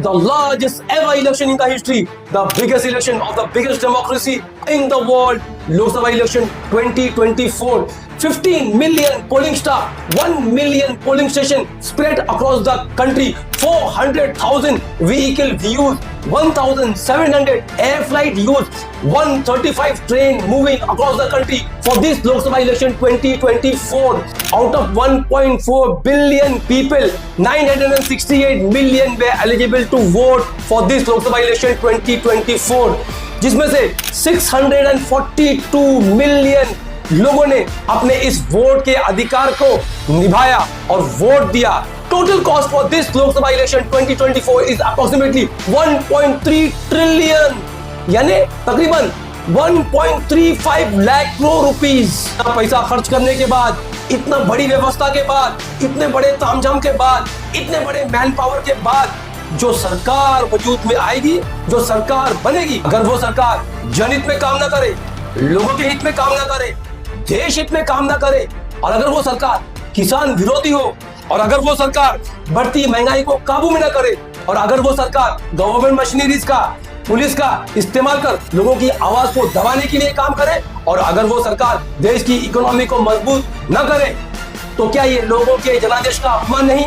the largest ever election in the history, the biggest election of the biggest democracy in the world, Lok Sabha election 2024. 15 million polling staff, 1 million polling station spread across the country, 400,000 vehicle views, 1,700 air flight use, 135 train moving across the country for this Lok Sabha election 2024. Out of 1.4 billion people, 968 million were eligible to vote for this Lok Sabha election 2024, जिसमें से 642 million लोगों ने अपने इस vote के अधिकार को निभाया और वोट दिया। Total cost for this Lok Sabha election 2024 is approximately 1.3 trillion, यानी तकरीबन 1.35 लाख करोड़ रुपीस। पैसा खर्च करने के बाद, इतना बड़ी व्यवस्था के बाद, इतने बड़े तामझाम के बाद, इतने बड़े मैन पावर के बाद जो सरकार वजूद में आएगी, जो सरकार बनेगी, अगर वो सरकार जनहित में काम ना करे, लोगों के हित में काम ना करे, देश हित में काम ना करे, और अगर वो सरकार किसान विरोधी हो, और अगर वो सरकार बढ़ती महंगाई को काबू में ना करे, और अगर वो सरकार गवर्नमेंट मशीनरीज का, पुलिस का इस्तेमाल कर लोगों की आवाज को दबाने के लिए काम करे, और अगर वो सरकार देश की इकोनॉमी को मजबूत न करे, तो क्या ये लोगों के जनादेश का अपमान नहीं?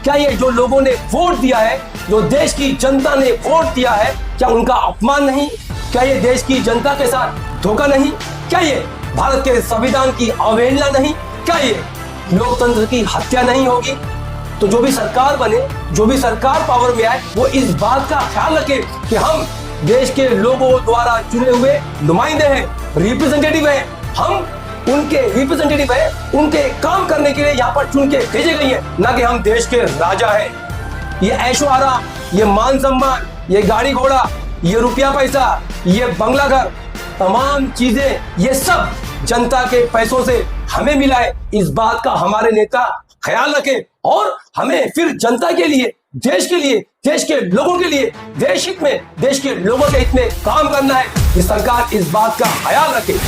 क्या ये जो लोगों ने वोट दिया है, जो देश की जनता ने वोट दिया है, क्या उनका अपमान नहीं? क्या ये देश की जनता के साथ धोखा नहीं? क्या ये भारत के संविधान की अवहेलना नहीं? क्या ये लोकतंत्र की हत्या नहीं होगी? तो जो भी सरकार बने, जो भी सरकार पावर में आए, वो इस बात का ख्याल रखे कि हम देश के लोगों द्वारा चुने हुए नुमाइंदे हैं, रिप्रेजेंटेटिव हैं, हम उनके रिप्रेजेंटेटिव है, उनके काम करने के लिए यहाँ पर चुन के भेजे गए हैं, ना कि हम देश के राजा हैं। ये ऐशो आराम, ये मान सम्मान, ये गाड़ी घोड़ा, ये रुपया पैसा, ये बंगला घर, तमाम चीजें, ये सब जनता के पैसों से हमें मिला है। इस बात का हमारे नेता ख्याल रखें और हमें फिर जनता के लिए, देश के लिए, देश के लोगों के लिए, देश हित में, देश के लोगों के हित में काम करना है। ये सरकार इस बात का ख्याल रखे।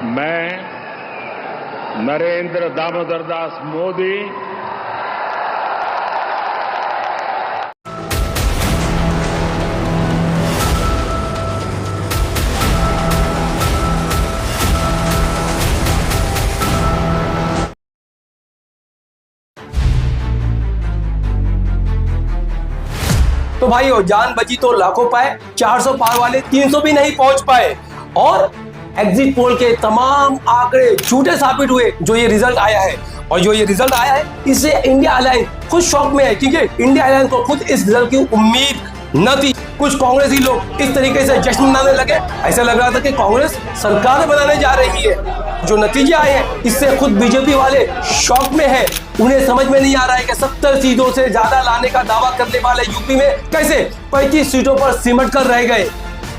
मैं नरेंद्र दामोदर दास मोदी तो भाइयों, जान बची तो लाखों पाए, 400 पार वाले 300 भी नहीं पहुंच पाए, और एग्जिट पोल के तमाम आंकड़े झूठे साबित हुए। जो ये रिजल्ट आया है, और जो ये रिजल्ट आया है, इससे इंडिया अलायंस खुद शॉक में है, क्योंकि इंडिया अलायंस को खुद इस रिजल्ट की उम्मीद न थी। कुछ कांग्रेसी लोग इस तरीके से जश्न मनाने लगे, ऐसा लग रहा था कि कांग्रेस सरकार बनाने जा रही है। जो नतीजे आए हैं, इससे खुद बीजेपी वाले शॉक में है। उन्हें समझ में नहीं आ रहा है कि 70 सीटों से ज्यादा लाने का दावा करने वाले यूपी में कैसे 35 सीटों पर सिमट कर रह गए।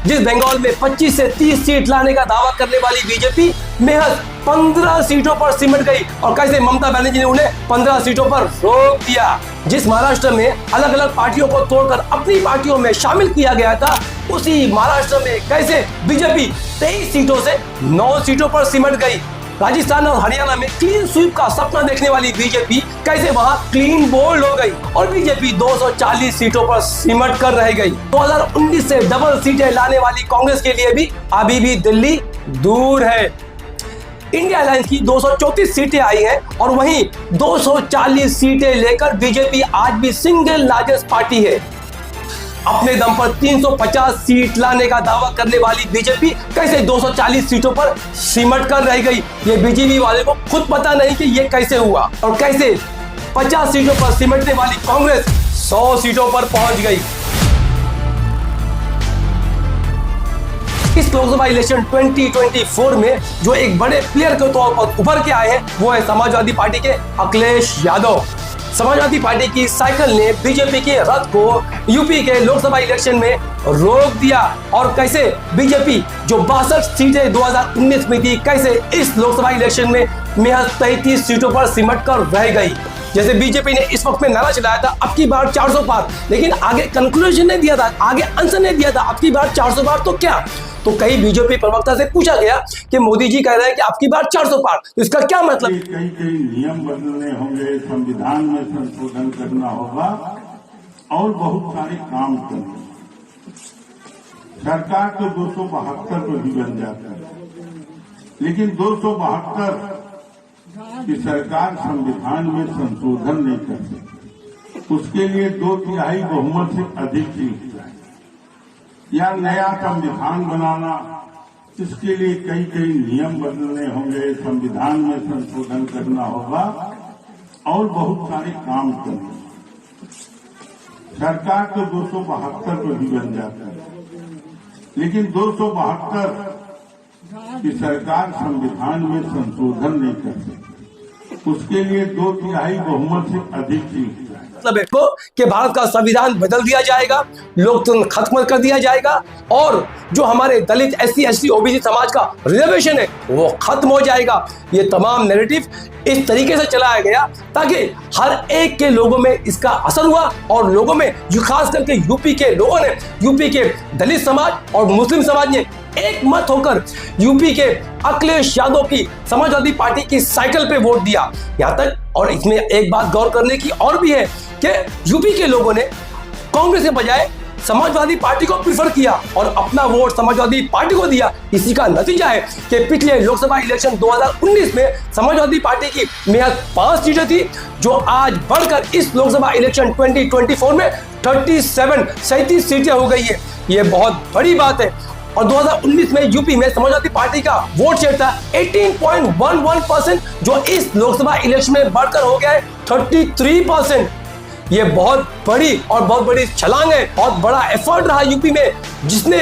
जिस बंगाल में 25 से 30 सीट लाने का दावा करने वाली बीजेपी महज 15 सीटों पर सिमट गई, और कैसे ममता बनर्जी ने उन्हें 15 सीटों पर रोक दिया। जिस महाराष्ट्र में अलग अलग पार्टियों को तोड़कर अपनी पार्टियों में शामिल किया गया था, उसी महाराष्ट्र में कैसे बीजेपी 23 सीटों से 9 सीटों पर सिमट गई। राजस्थान और हरियाणा में क्लीन स्वीप का सपना देखने वाली बीजेपी कैसे वहां क्लीन बोल्ड हो गई, और बीजेपी 240 सीटों पर सिमट कर रह गई। 2019 से डबल सीटें लाने वाली कांग्रेस के लिए भी अभी भी दिल्ली दूर है। इंडिया अलायंस की 234 सीटें आई हैं, और वहीं 240 सीटें लेकर बीजेपी आज भी सिंगल लार्जेस्ट पार्टी है। अपने दम पर 350 सीट लाने का दावा करने वाली बीजेपी कैसे 240 सीटों पर सिमट कर रह गई, ये बीजेपी वाले को खुद पता नहीं कि ये कैसे हुआ, और कैसे 50 सीटों पर सिमटने वाली कांग्रेस 100 सीटों पर पहुंच गई। इस लोकसभा इलेक्शन 2024 में जो एक बड़े प्लेयर के तौर पर उभर के आए हैं, वो है समाजवादी पार्टी के अखिलेश यादव। समाजवादी पार्टी की साइकिल ने बीजेपी के रथ को यूपी के लोकसभा इलेक्शन में रोक दिया, और कैसे बीजेपी जो 62 सीटें 2019 में थी, कैसे इस लोकसभा इलेक्शन में महज 33 सीटों पर सिमट कर रह गई। जैसे बीजेपी ने इस वक्त में नारा चलाया था अब की बार 400 पार, लेकिन आगे कंक्लूजन नहीं दिया था, आगे आंसर नहीं दिया था अब की बार 400 पार तो क्या। तो कई बीजेपी प्रवक्ता से पूछा गया कि मोदी जी कह रहे हैं कि अब की बार 400 पार, तो इसका क्या मतलब। कई नियम बदलने होंगे, संविधान में संशोधन करना होगा और बहुत सारे काम करने। सरकार तो 272 पर भी बन जाता है, लेकिन 272 की सरकार संविधान में संशोधन नहीं कर सकती। उसके लिए 2/3 बहुमत से अधिक चाहिए या नया संविधान बनाना, इसके लिए कई नियम बदलने होंगे, संविधान में संशोधन करना होगा और बहुत सारे काम करने। सरकार तो 272 पर भी बन जाता है, लेकिन 272 की सरकार संविधान में संशोधन नहीं कर सकती। उसके लिए 2/3 बहुमत से अधिक चाहिए। मतलब है कि भारत का संविधान बदल दिया जाएगा, लोकतंत्र खत्म कर दिया जाएगा और जो हमारे दलित SC ST OBC समाज का रिजर्वेशन है वो खत्म हो जाएगा। ये तमाम नैरेटिव इस तरीके से चलाया गया ताकि हर एक के लोगों में इसका असर हुआ और लोगों में खास करके यूपी के लोगों ने, यूपी के दलित समाज और मुस्लिम समाज ने एक मत होकर यूपी के अखिलेश यादव की समाजवादी पार्टी की साइकिल पे वोट दिया। यहाँ तक, और इसमें एक बात गौर करने की और भी है कि यूपी के लोगों ने कांग्रेस के बजाय समाजवादी पार्टी को प्रीफर किया और अपना वोट समाजवादी पार्टी को दिया। इसी का नतीजा है कि पिछले लोकसभा इलेक्शन 2019 में समाजवादी पार्टी की महज 5 सीटें थी, जो आज बढ़कर इस लोकसभा इलेक्शन 2024 में 37 सीटें हो गई है। ये बहुत बड़ी बात है। और 2019 में यूपी में समाजवादी पार्टी का वोट शेयर था 18.11%, जो इस लोकसभा इलेक्शन में बढ़कर हो गया है 33%। ये बहुत बड़ी और बहुत बड़ी छलांग है, बहुत बड़ा एफर्ट रहा यूपी में, जिसने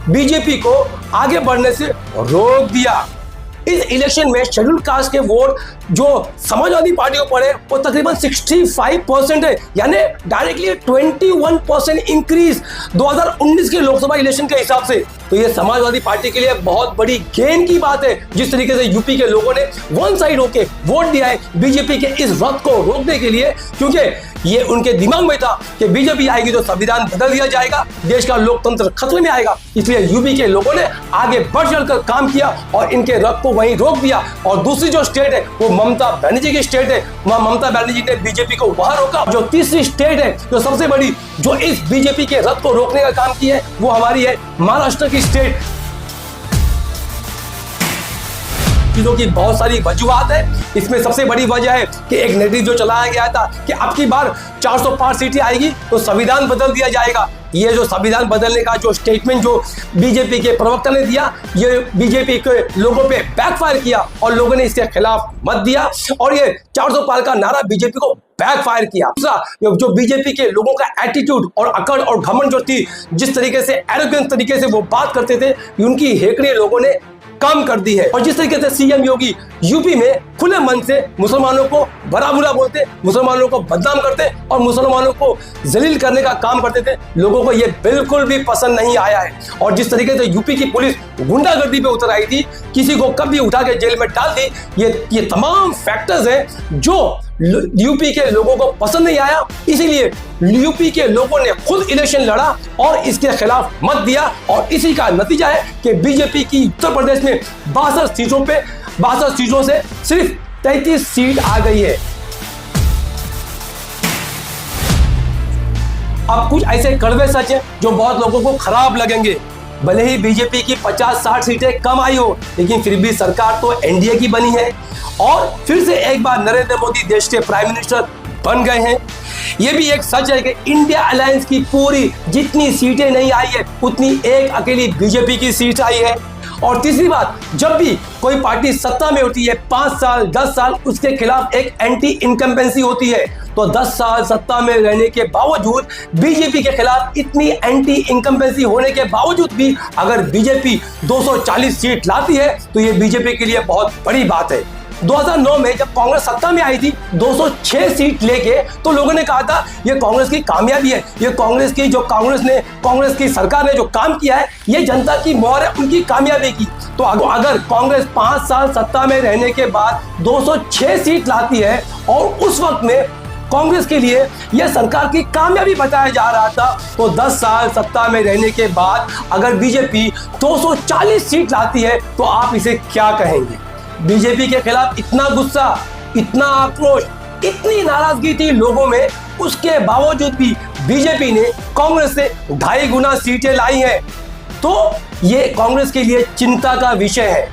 बीजेपी को आगे बढ़ने से रोक दिया। इस इलेक्शन में शेड्यूल कास्ट के वोट जो समाजवादी पार्टी को पड़े वो तकरीबन 65% है, यानी डायरेक्टली 21% इंक्रीज 2019 के लोकसभा इलेक्शन के हिसाब से। तो ये समाजवादी पार्टी के लिए बहुत बड़ी गेन की बात है, जिस तरीके से यूपी के लोगों ने वन साइड होके वोट दिया है बीजेपी के इस रथ को रोकने के लिए, क्योंकि ये उनके दिमाग में था कि बीजेपी आएगी तो संविधान बदल दिया जाएगा, देश का लोकतंत्र खतरे में आएगा। इसलिए यूपी के लोगों ने आगे बढ़ चढ़कर काम किया और इनके रथ को वहीं रोक दिया। और दूसरी जो स्टेट है वो ममता बनर्जी की स्टेट है, वहां ममता बनर्जी ने बीजेपी को वहां रोका। जो तीसरी स्टेट है जो सबसे बड़ी, जो इस बीजेपी के रथ को रोकने का काम की है, वो हमारी है महाराष्ट्र की स्टेट। चीजों की बहुत सारी वजूहात है, इसमें सबसे बड़ी वजह है कि एक नैरेटिव जो चलाया गया था कि अब की बार 405 सीटें आएगी तो संविधान बदल दिया जाएगा। ये जो संविधान बदलने का जो स्टेटमेंट जो बीजेपी के प्रवक्ता ने दिया, ये बीजेपी के लोगों पे बैकफायर किया और लोगों ने इसके खिलाफ मत दिया और ये 400 पार का नारा बीजेपी को बैकफायर किया। दूसरा, जो बीजेपी के लोगों का एटीट्यूड और अकड़ और घमंड जो थी, जिस तरीके से एरोगेंस तरीके से वो बात करते थे, उनकी हेकड़ी लोगों ने कम कर दी है। और जिस तरीके से सीएम योगी यूपी में खुले मन से मुसलमानों को बड़ा बुरा बोलते, मुसलमानों को बदनाम करते और मुसलमानों को जलील करने का काम करते थे, लोगों को ये बिल्कुल भी पसंद नहीं आया है। और जिस तरीके से यूपी की पुलिस गुंडागर्दी पे उतर आई थी, किसी को कभी उठा के जेल में डाल दी, ये तमाम फैक्टर्स हैं जो यूपी के लोगों को पसंद नहीं आया। इसीलिए यूपी के लोगों ने खुद इलेक्शन लड़ा और इसके खिलाफ मत दिया और इसी का नतीजा है कि बीजेपी की उत्तर प्रदेश में 62 सीटों से सिर्फ 33 सीट आ गई है। अब कुछ ऐसे कड़वे सच हैं जो बहुत लोगों को खराब लगेंगे। भले ही बीजेपी की 50-60 सीटें कम आई हो, लेकिन फिर भी सरकार तो एनडीए की बनी है और फिर से एक बार नरेंद्र मोदी देश के प्राइम मिनिस्टर बन गए हैं। यह भी एक सच है कि इंडिया अलायंस की पूरी जितनी सीटें नहीं आई है, उतनी एक अकेली बीजेपी की सीट आई है। और तीसरी बात, जब भी कोई पार्टी सत्ता में होती है 5 साल 10 साल, उसके खिलाफ एक एंटी इनकम्बेंसी होती है। तो 10 साल सत्ता में रहने के बावजूद बीजेपी के खिलाफ इतनी एंटी इनकम्बेंसी होने के बावजूद भी अगर बीजेपी 240 सीट लाती है तो ये बीजेपी के लिए बहुत बड़ी बात है। 2009 में जब कांग्रेस सत्ता में आई थी 206 सीट लेके, तो लोगों ने कहा था ये कांग्रेस की कामयाबी है, ये कांग्रेस की सरकार ने जो काम किया है ये जनता की मोहर है उनकी कामयाबी की। तो अगर कांग्रेस 5 साल सत्ता में रहने के बाद 206 सीट लाती है और उस वक्त में कांग्रेस के लिए यह सरकार की कामयाबी बताया जा रहा था, तो 10 साल सत्ता में रहने के बाद अगर बीजेपी 240 सीट लाती है तो आप इसे क्या कहेंगे? बीजेपी के खिलाफ इतना गुस्सा, इतना आक्रोश, इतनी नाराजगी थी लोगों में, उसके बावजूद भी बीजेपी ने कांग्रेस से 2.5 गुना सीटें लाई हैं। तो ये कांग्रेस के लिए चिंता का विषय है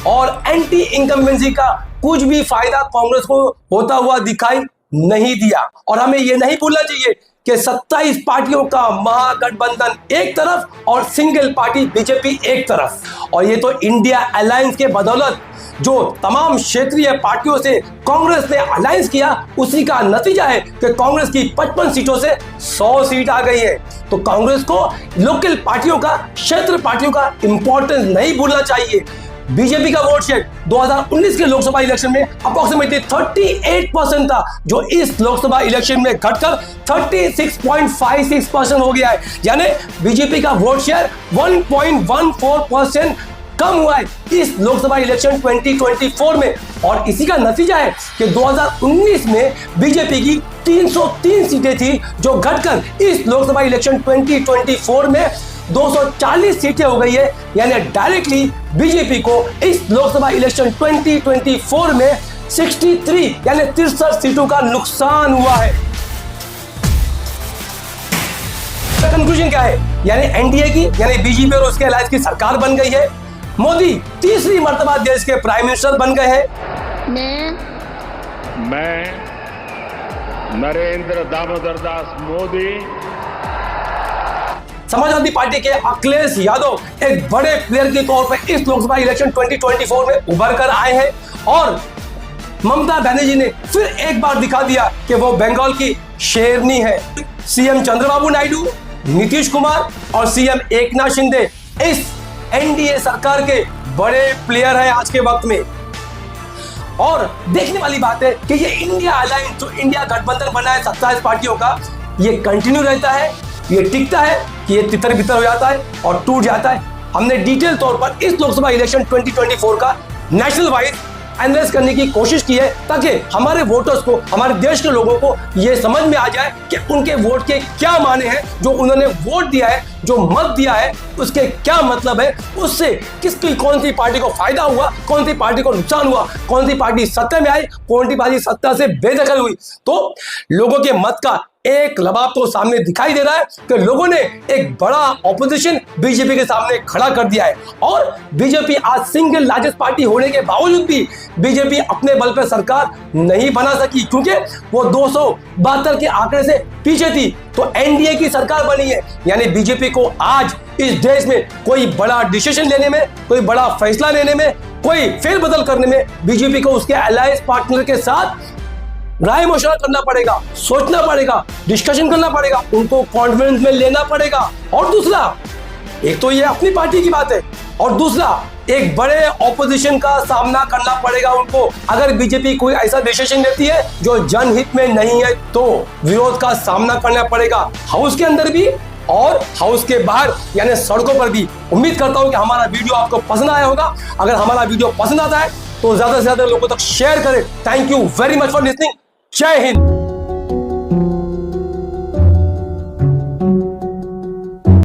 और एंटी इनकम्बेंसी का कुछ भी फायदा कांग्रेस को होता हुआ दिखाई नहीं दिया। और हमें यह नहीं भूलना चाहिए कि 27 पार्टियों का महागठबंधन एक तरफ और सिंगल पार्टी बीजेपी एक तरफ, और ये तो इंडिया अलायंस के बदौलत जो तमाम क्षेत्रीय पार्टियों से कांग्रेस ने अलायंस किया, उसी का नतीजा है कि कांग्रेस की 55 सीटों से 100 सीट आ गई है। तो कांग्रेस को लोकल पार्टियों का, क्षेत्र पार्टियों का इंपॉर्टेंस नहीं भूलना चाहिए। बीजेपी का वोट शेयर 2019 के लोकसभा इलेक्शन में अप्रोक्सीमेटली 38% था, जो इस लोकसभा इलेक्शन में घटकर 36.56% हो गया है। यानी बीजेपी का वोट शेयर 1.14% कम हुआ है इस लोकसभा इलेक्शन 2024 में। और इसी का नतीजा है कि 2019 में बीजेपी की 303 सीटें थी, जो घटकर इस लोकसभा इलेक्शन 2024 में 240 सीटें हो गई है। यानी डायरेक्टली बीजेपी को इस लोकसभा इलेक्शन 2024 में 63 यानी 63 सीटों का नुकसान हुआ है। कंक्लूजन क्या है? यानी एनडीए की, यानी बीजेपी और उसके अलायंस की सरकार बन गई है। मोदी तीसरी मर्तबा देश के प्राइम मिनिस्टर बन गए हैं। मैं नरेंद्र दामोदर दास मोदी, समाजवादी पार्टी के अखिलेश यादव एक बड़े प्लेयर के तौर पर इस लोकसभा इलेक्शन 2024 में उभर कर आए हैं और ममता बनर्जी ने फिर एक बार दिखा दिया कि वो बंगाल की शेरनी है। सीएम चंद्रबाबू नायडू, नीतीश कुमार और सीएम एकनाथ शिंदे इस एनडीए सरकार के बड़े प्लेयर हैं आज के वक्त में। और देखने वाली बात है कि ये इंडिया अलायंस, जो इंडिया गठबंधन बना है 27 पार्टियों का, ये कंटिन्यू रहता है, ये टिकता है कि ये तितर बितर हो जाता है और टूट जाता है। हमने डिटेल तौर पर इस लोकसभा इलेक्शन 2024 का नेशनल वाइज एनालाइज करने की कोशिश की है, ताकि हमारे वोटर्स को, हमारे देश के लोगों को ये समझ में आ जाए कि उनके वोट के क्या माने हैं। जो उन्होंने वोट दिया है, जो मत दिया है, उसके क्या मतलब है, उससे किसकी कौन सी पार्टी को फायदा हुआ, कौन सी पार्टी को नुकसान हुआ, कौन सी पार्टी सत्ता में आई, कौन सी पार्टी सत्ता से बेदखल हुई। तो लोगों के मत का एक लबाब तो सामने दिखाई दे रहा है कि लोगों ने एक बड़ा ऑपोजिशन बीजेपी के सामने खड़ा कर दिया है। और बीजेपी आज सिंगल लार्जेस्ट पार्टी होने के बावजूद भी बीजेपी अपने बल पर सरकार नहीं बना सकी, क्योंकि वो 272 के आंकड़े से पीछे थी। तो एनडीए की सरकार बनी है। यानी बीजेपी को आज इस देश में कोई बड़ा डिसीजन लेने में, कोई बड़ा फैसला लेने में, कोई फेरबदल करने में बीजेपी को उसके अलायंस पार्टनर के साथ राय मशवरा करना पड़ेगा, सोचना पड़ेगा, डिस्कशन करना पड़ेगा, उनको कॉन्फ्रेंस में लेना पड़ेगा। और दूसरा, एक तो ये अपनी पार्टी की बात है, और दूसरा एक बड़े ऑपोजिशन का सामना करना पड़ेगा उनको। अगर बीजेपी कोई ऐसा डिसीजन लेती है जो जनहित में नहीं है, तो विरोध का सामना करना पड़ेगा, हाउस के अंदर भी और हाउस के बाहर यानी सड़कों पर भी। उम्मीद करता हूं कि हमारा वीडियो आपको पसंद आया होगा। अगर हमारा वीडियो पसंद आता है तो ज्यादा से ज्यादा लोगों तक शेयर करें। Thank you very much for listening. जय हिंद।